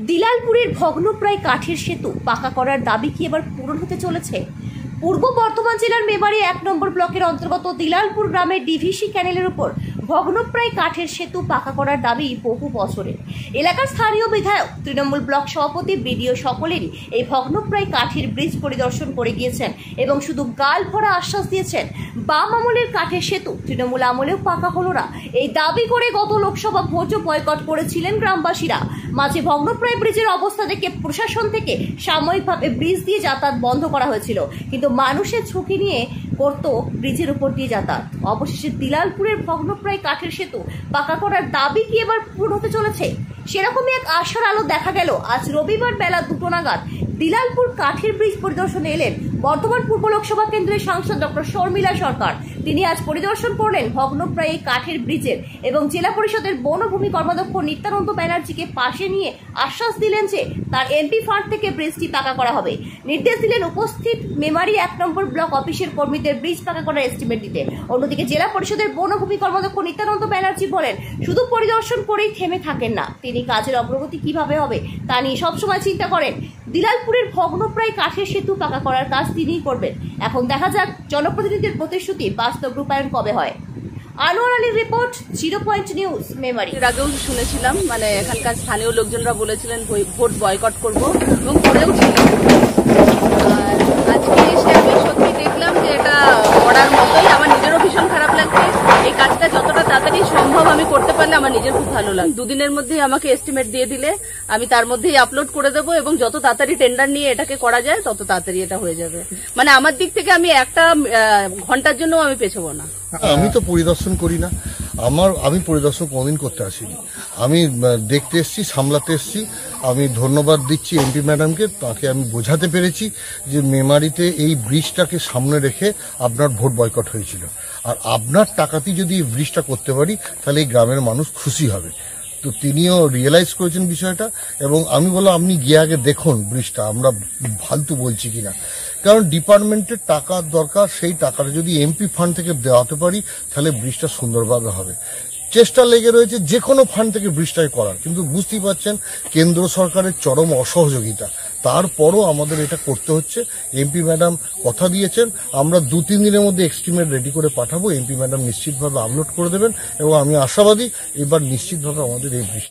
দিলালপুরের ভগ্নপ্রায় কাঠের সেতু পাকা করার দাবি কি এবার পূরণ হতে চলেছে? পূর্ব বর্ধমান জেলার মেমারি 1 নম্বর ব্লকের অন্তর্গত দিলালপুর গ্রামের ডিভিসি ক্যানেলের উপর ভগ্নপ্রায় কাঠের সেতু পাকা করার দাবি বহু বছরের। এলাকার স্থানীয় বিধায়ক, তৃণমূল ব্লক সভাপতি, বিডিও সকলেরই এই ভগ্নপ্রায় কাঠের ব্রিজ পরিদর্শন করে গিয়েছেন এবং শুধু গাল ভরা আশ্বাস দিয়েছেন বাম আমলের কাঠের সেতু তৃণমূল আমলেও পাকা হলো না। এই দাবি করে গত লোকসভা ভোটও বয়কট করেছিলেন গ্রামবাসীরা। মাঝে ভগ্নপ্রায় ব্রিজের অবস্থা দেখে প্রশাসন থেকে সাময়িকভাবে ব্রিজ দিয়ে যাতায়াত বন্ধ করা হয়েছিল, কিন্তু মানুষের ঝুঁকি নিয়ে করত ব্রিজের উপর দিয়ে যাতায়াত। অবশেষে দিলালপুরের ভগ্নপ্রায় কাঠের সেতু পাকা করার দাবি কি এবার পূরণ হতে চলেছে? সেরকমই এক আশার আলো দেখা গেল আজ রবিবার বেলা 2টো নাগাদ দিলালপুর কাঠের ব্রিজ পরিদর্শনে এলেন বর্ধমান পূর্ব লোকসভা কেন্দ্রের সাংসদ ডক্টর শর্মিলা সরকার। তিনি আজ পরিদর্শন করলেন ভগ্নপ্রায় এই কাঠের ব্রিজের এবং জেলা পরিষদের বনভূমি কর্মাধ্যক্ষ নিত্যানন্দ ব্যানার্জিকে পাশে নিয়ে আশ্বাস দিলেন যে তার এমপি ফান্ড থেকে ব্রিজটি পাকা করা হবে। নির্দেশ দিলেন উপস্থিত মেমারি 1 নম্বর ব্লক অফিসের কর্মীদের ব্রিজ পাকা করার এস্টিমেট দিতে। অন্যদিকে জেলা পরিষদের বনভূমি কর্মাধ্যক্ষ নিত্যানন্দ ব্যানার্জি বলেন, শুধু পরিদর্শন করেই থেমে থাকেন না, তিনি কাজের অগ্রগতি কিভাবে হবে তা নিয়ে সবসময় চিন্তা করেন। দিলালপুরের ভগ্নপ্রায় কাঠের সেতু পাকা করার কাজ তিনিই করবেন। এখন দেখা যাক জনপ্রতিনিধিদের প্রতিশ্রুতি বাস্তব রূপায়ণ কবে হয়। আনোয়ার আলীর রিপোর্ট, 0 পয়েন্ট নিউজ, মেমারি। এর আগেও শুনেছিলাম, এখানকার স্থানীয় লোকজনরা বলেছিলেন ভোট বয়কট করব এবং করেও ছিলাম। আর আজকে এসে আমি সত্যি দেখলাম যে এটা করার মতোই। আমার নিজেরও ভীষণ খারাপ লাগছে। এই কাজটা যতটা তাড়াতাড়ি সম্ভব আমি করতে পারলে আমার নিজের খুব ভালো লাগে। 2 দিনের মধ্যেই আমাকে এস্টিমেট দিয়ে দিলে আমি তার মধ্যেই আপলোড করে দেবো এবং যত তাড়াতাড়ি টেন্ডার নিয়ে এটাকে করা যায় তত তাড়াতাড়ি এটা হয়ে যাবে। আমার দিক থেকে আমি একটা ঘন্টার জন্য আমি পেছবো না। আমি তো পরিদর্শন করি না, আমি পরিদর্শন কোনদিন করতে আসিনি। আমি দেখতে এসেছি, সামলাতে এসেছি। আমি ধন্যবাদ দিচ্ছি এমপি ম্যাডামকে, তাকে আমি বোঝাতে পেরেছি যে মেমারিতে এই ব্রিজটাকে সামনে রেখে আপনার ভোট বয়কট হয়েছিল, আর আপনার টাকাতেই যদি এই ব্রিজটা করতে পারি তাহলে এই গ্রামের মানুষ খুশি হবে। তো তিনিও রিয়েলাইজ করেছেন বিষয়টা এবং আমি বললাম আপনি গিয়ে আগে দেখুন ব্রিজটা আমরা ফালতু বলছি কিনা, কারণ ডিপার্টমেন্টের টাকার দরকার। সেই টাকাটা যদি এমপি ফান্ড থেকে দেওয়াতে পারি তাহলে ব্রিজটা সুন্দরভাবে হবে। চেষ্টা লেগে রয়েছে যে কোনো ফান্ড থেকে ব্রিজটাই করার, কিন্তু বুঝতেই পারছেন কেন্দ্র সরকারের চরম অসহযোগিতা, তারপরও আমাদের এটা করতে হচ্ছে। এমপি ম্যাডাম কথা দিয়েছেন আমরা 2-3 দিনের মধ্যে এস্টিমেট রেডি করে পাঠাবো। এমপি ম্যাডাম নিশ্চিতভাবে আপলোড করে দেবেন এবং আমি আশাবাদী এবার নিশ্চিতভাবে আমাদের এই ব্রিজ